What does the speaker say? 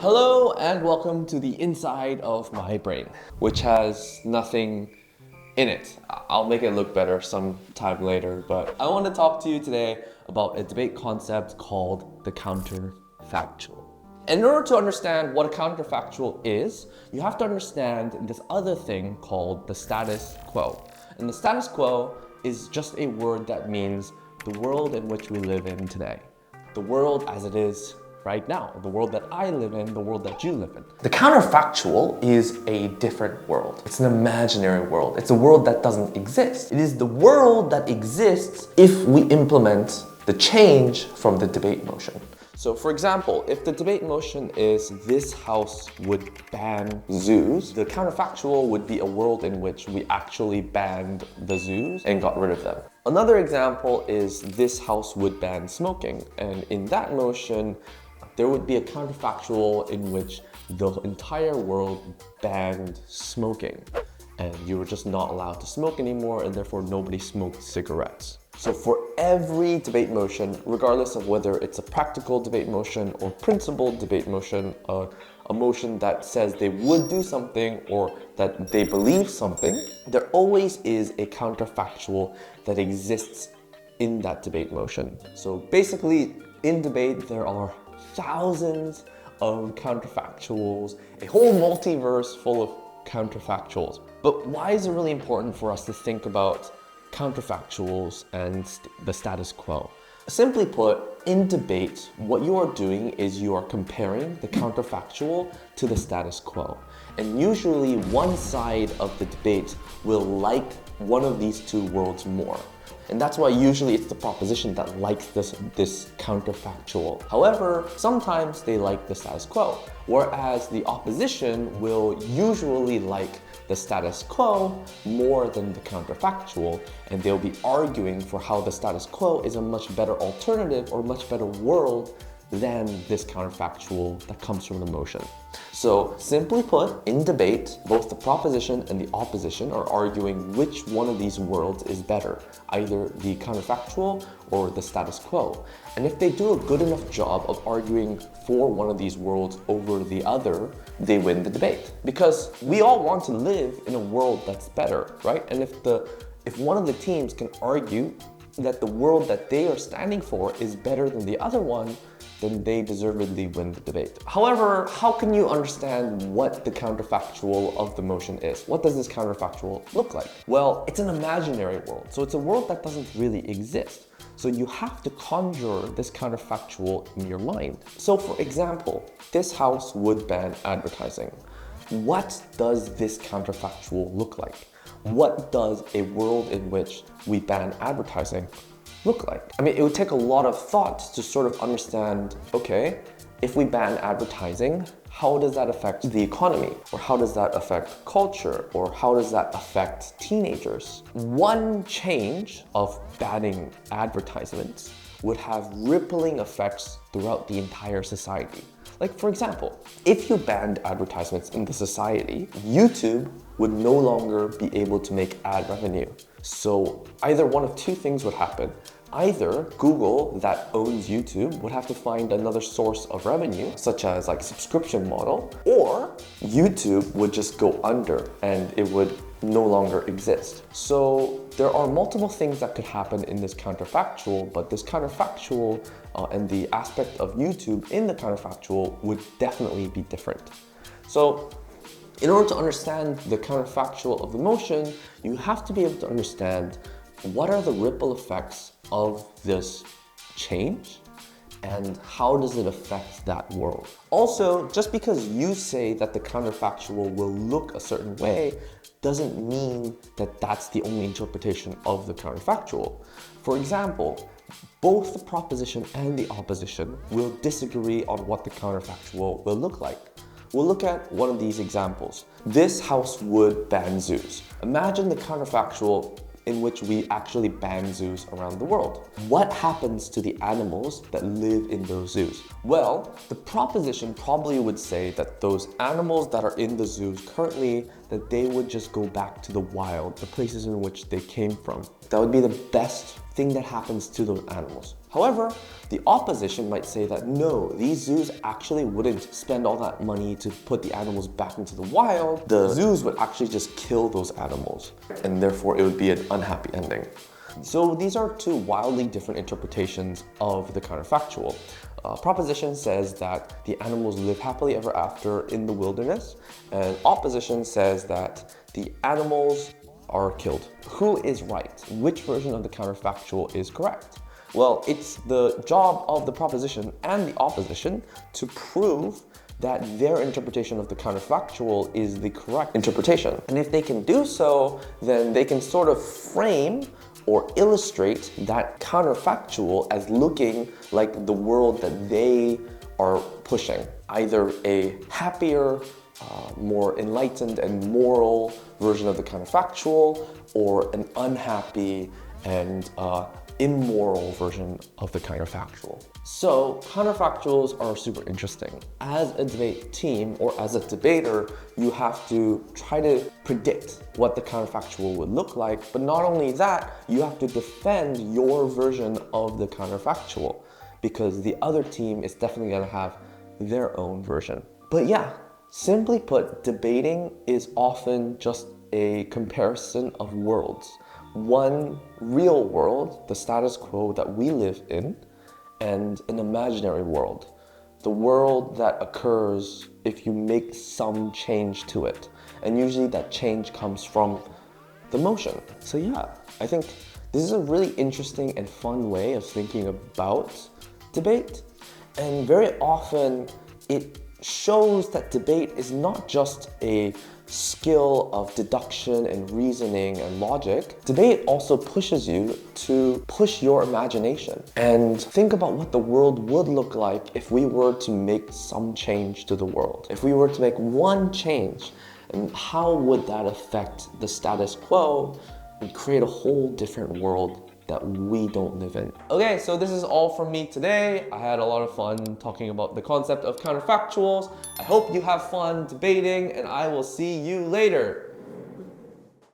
Hello and welcome to the inside of my brain, which has nothing in it. I'll make it look better sometime later, but I want to talk to you today about a debate concept called the counterfactual. In order to understand what a counterfactual is, you have to understand this other thing called the status quo. And the status quo is just a word that means the world in which we live in today. The world as it is right now, the world that I live in, the world that you live in. The counterfactual is a different world. It's an imaginary world. It's a world that doesn't exist. It is the world that exists if we implement the change from the debate motion. So for example, if the debate motion is this house would ban zoos, the counterfactual would be a world in which we actually banned the zoos and got rid of them. Another example is this house would ban smoking, and in that motion, there would be a counterfactual in which the entire world banned smoking and you were just not allowed to smoke anymore, and therefore nobody smoked cigarettes. So for every debate motion, regardless of whether it's a practical debate motion or principled debate motion, a motion that says they would do something or that they believe something, there always is a counterfactual that exists in that debate motion. So basically, in debate, there are thousands of counterfactuals, a whole multiverse full of counterfactuals. But why is it really important for us to think about counterfactuals and the status quo? Simply put, in debate, what you are doing is you are comparing the counterfactual to the status quo. And usually one side of the debate will like one of these two worlds more. And that's why usually it's the proposition that likes this counterfactual. However, sometimes they like the status quo, whereas the opposition will usually like the status quo more than the counterfactual, and they'll be arguing for how the status quo is a much better alternative or much better world than this counterfactual that comes from the motion. So simply put, in debate, both the proposition and the opposition are arguing which one of these worlds is better, either the counterfactual or the status quo. And if they do a good enough job of arguing for one of these worlds over the other, they win the debate. Because we all want to live in a world that's better, right? And if one of the teams can argue that the world that they are standing for is better than the other one, then they deservedly win the debate. However, how can you understand what the counterfactual of the motion is? What does this counterfactual look like? Well, it's an imaginary world, so it's a world that doesn't really exist. So you have to conjure this counterfactual in your mind. So for example, this house would ban advertising. What does this counterfactual look like? What does a world in which we ban advertising look like? I mean, it would take a lot of thought to sort of understand, okay, if we ban advertising, how does that affect the economy? Or how does that affect culture? Or how does that affect teenagers? One change of banning advertisements would have rippling effects throughout the entire society. Like for example, if you banned advertisements in the society, YouTube would no longer be able to make ad revenue. So either one of two things would happen. Either Google, that owns YouTube, would have to find another source of revenue, such as like subscription model, or YouTube would just go under and it would no longer exist. So there are multiple things that could happen in this counterfactual, but this counterfactual and the aspect of YouTube in the counterfactual would definitely be different. So in order to understand the counterfactual of the motion, you have to be able to understand what are the ripple effects of this change and how does it affect that world. Also, just because you say that the counterfactual will look a certain way doesn't mean that that's the only interpretation of the counterfactual. For example, both the proposition and the opposition will disagree on what the counterfactual will look like. We'll look at one of these examples. This house would ban zoos. Imagine the counterfactual in which we actually ban zoos around the world. What happens to the animals that live in those zoos? Well, the proposition probably would say that those animals that are in the zoos currently, that they would just go back to the wild, the places in which they came from. That would be the best thing that happens to those animals. However, the opposition might say that no, these zoos actually wouldn't spend all that money to put the animals back into the wild. The zoos would actually just kill those animals, and therefore it would be an unhappy ending. So these are two wildly different interpretations of the counterfactual. Proposition says that the animals live happily ever after in the wilderness, and opposition says that the animals are killed. Who is right? Which version of the counterfactual is correct? Well, it's the job of the proposition and the opposition to prove that their interpretation of the counterfactual is the correct interpretation. And if they can do so, then they can sort of frame or illustrate that counterfactual as looking like the world that they are pushing. Either a happier, more enlightened and moral version of the counterfactual, or an unhappy and immoral version of the counterfactual. So counterfactuals are super interesting. As a debate team or as a debater, you have to try to predict what the counterfactual would look like, but not only that, you have to defend your version of the counterfactual because the other team is definitely gonna have their own version. But yeah, simply put, debating is often just a comparison of worlds. One real world, the status quo that we live in, and an imaginary world, the world that occurs if you make some change to it. And usually that change comes from the motion. So yeah, I think this is a really interesting and fun way of thinking about debate. And very often it shows that debate is not just a skill of deduction and reasoning and logic. Debate also pushes you to push your imagination and think about what the world would look like if we were to make some change to the world. If we were to make one change, and how would that affect the status quo and create a whole different world that we don't live in. Okay, so this is all from me today. I had a lot of fun talking about the concept of counterfactuals. I hope you have fun debating, and I will see you later.